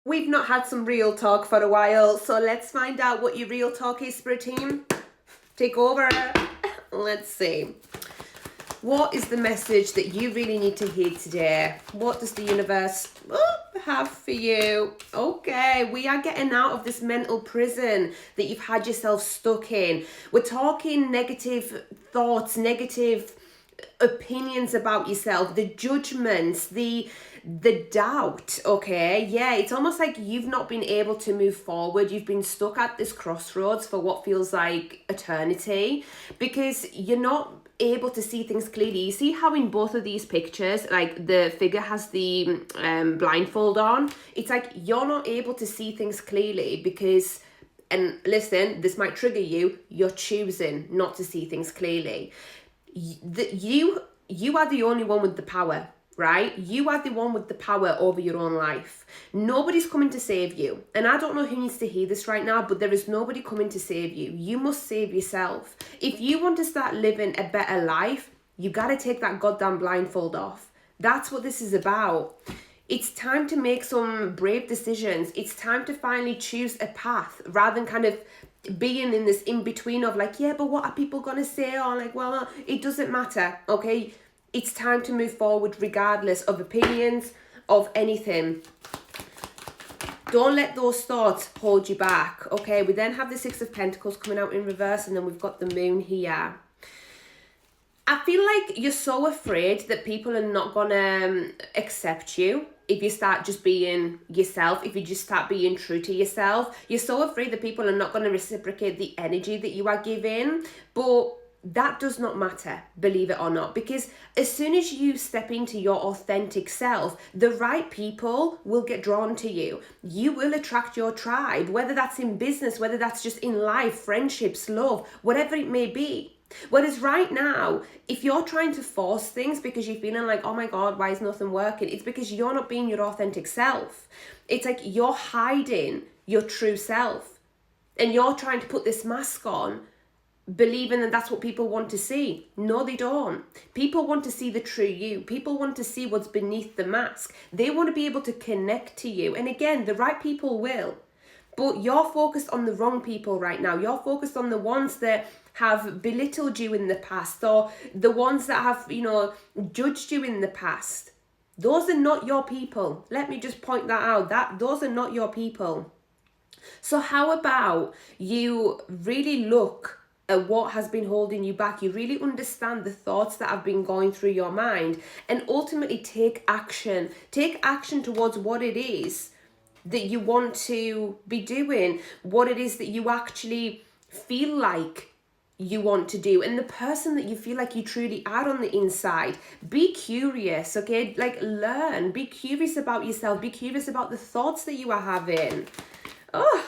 We've not had some real talk for a while, so let's find out what your real talk is, Spirit team. Take over. Let's see. What is the message that you really need to hear today? What does the universe have for you? Okay, we are getting out of this mental prison that you've had yourself stuck in. We're talking negative thoughts, negative opinions about yourself, the judgments, the doubt. Okay, yeah, it's almost like you've not been able to move forward. You've been stuck at this crossroads for what feels like eternity because you're not able to see things clearly. You see how in both of these pictures, like the figure has the blindfold on. It's like you're not able to see things clearly because, and listen, this might trigger you, you're choosing not to see things clearly. You are the only one with the power, right? You are the one with the power over your own life. Nobody's coming to save you. And I don't know who needs to hear this right now, but there is nobody coming to save you. You must save yourself. If you want to start living a better life, you got to take that goddamn blindfold off. That's what this is about. It's time to make some brave decisions. It's time to finally choose a path rather than kind of being in this in-between of like, yeah, but what are people going to say? Or like, well, it doesn't matter, okay? It's time to move forward regardless of opinions, of anything. Don't let those thoughts hold you back, okay? We then have the Six of Pentacles coming out in reverse, and then we've got the Moon here. I feel like you're so afraid that people are not going to accept you if you start just being yourself, if you just start being true to yourself. You're so afraid that people are not going to reciprocate the energy that you are giving, but that does not matter, believe it or not, because as soon as you step into your authentic self, the right people will get drawn to you. You will attract your tribe, whether that's in business, whether that's just in life, friendships, love, whatever it may be. Whereas right now, if you're trying to force things because you're feeling like, oh my God, why is nothing working? It's because you're not being your authentic self. It's like you're hiding your true self and you're trying to put this mask on, believing that that's what people want to see. No, they don't. People want to see the true you. People want to see what's beneath the mask. They want to be able to connect to you. And again, the right people will. But you're focused on the wrong people right now. You're focused on the ones that have belittled you in the past, or the ones that have, judged you in the past. Those are not your people. Let me just point that out. Those are not your people. So how about you really look at what has been holding you back? You really understand the thoughts that have been going through your mind and ultimately take action. Take action towards what it is that you want to be doing, what it is that you actually feel like you want to do, and the person that you feel like you truly are on the inside. Be curious, okay? Like, learn, be curious about yourself, be curious about the thoughts that you are having. Oh,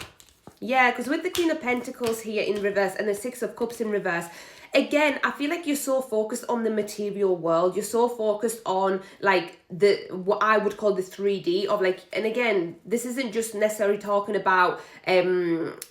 yeah, because with the Queen of Pentacles here in reverse and the Six of Cups in reverse, again, I feel like you're so focused on the material world. You're so focused on like what I would call the 3D of like, and again, this isn't just necessarily talking about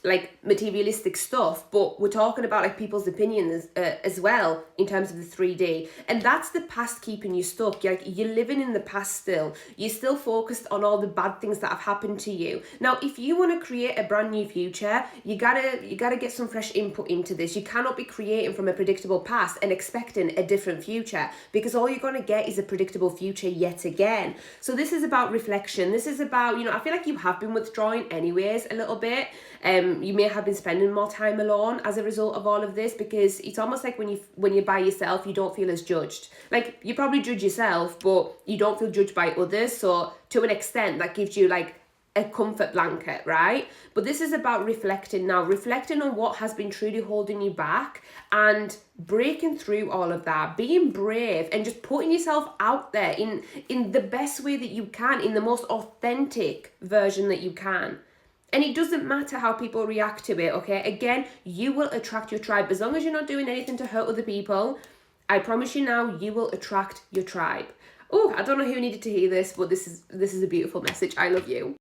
like materialistic stuff, but we're talking about like people's opinions as well in terms of the 3D. And that's the past keeping you stuck. You're living in the past still. You're still focused on all the bad things that have happened to you. Now, if you want to create a brand new future, you gotta get some fresh input into this. You cannot be creating from a predictable past and expecting a different future, because all you're going to get is a predictable future yet again. So this is about reflection. This is about, I feel like you have been withdrawing anyways a little bit. You may have been spending more time alone as a result of all of this, because it's almost like when you're by yourself, you don't feel as judged. Like, you probably judge yourself, but you don't feel judged by others. So to an extent, that gives you like a comfort blanket, right? But this is about reflecting now, reflecting on what has been truly holding you back and breaking through all of that, being brave and just putting yourself out there in the best way that you can, in the most authentic version that you can. And it doesn't matter how people react to it, okay? Again, you will attract your tribe. As long as you're not doing anything to hurt other people, I promise you now, you will attract your tribe. Oh, I don't know who needed to hear this, but this is a beautiful message. I love you.